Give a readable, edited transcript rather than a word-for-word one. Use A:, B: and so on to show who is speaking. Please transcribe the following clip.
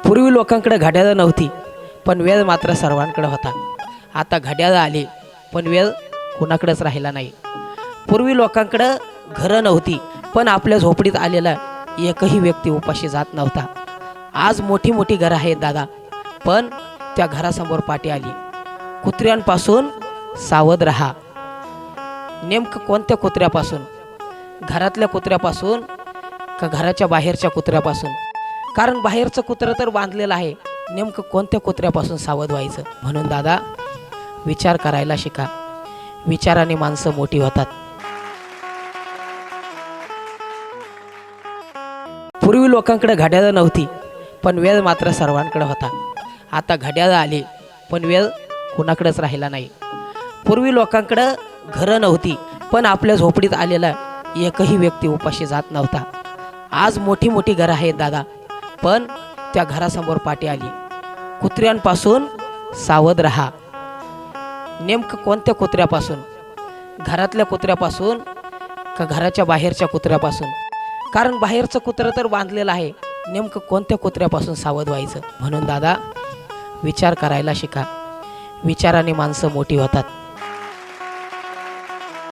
A: पूर्वी लोकांकडे घड्याळ नव्हती, पण वेळ मात्र सर्वांकडे होता. आता घड्याळ आली, पण वेळ कुणाकडेच राहिला नाही. पूर्वी लोकांकडे घरं नव्हती, पण आपल्या झोपडीत आलेला एकही व्यक्ती उपाशी जात नव्हता. आज मोठी मोठी घरं आहेत दादा, पण त्या घरासमोर पाटी आली. कुत्र्यांपासून सावध राहा. नेमकं कोणत्या कुत्र्यापासून? घरातल्या कुत्र्यापासून का घराच्या बाहेरच्या कुत्र्यापासून? कारण बाहेरचं कुत्रं तर बांधलेलं आहे. नेमकं कोणत्या कुत्र्यापासून सावध व्हायचं? म्हणून दादा, विचार करायला शिका. विचाराने माणसं मोठी होतात. पूर्वी लोकांकडे घड्याळ नव्हती, पण वेळ मात्र सर्वांकडे होता. आता घड्याळ आली, पण वेळ कुणाकडेच राहिला नाही. पूर्वी लोकांकडे घरं नव्हती, पण आपल्या झोपडीत आलेला एकही व्यक्ती उपाशी जात नव्हता. आज मोठी मोठी घरं आहेत दादा, पण त्या घरासमोर पाटी आली. कुत्र्यांपासून सावध राहा. नेमकं कोणत्या कुत्र्यापासून? घरातल्या कुत्र्यापासून का घराच्या बाहेरच्या कुत्र्यापासून? कारण बाहेरचं कुत्रं तर बांधलेलं आहे. नेमकं कोणत्या कुत्र्यापासून सावध व्हायचं? म्हणून दादा, विचार करायला शिका. विचाराने माणसं मोठी होतात.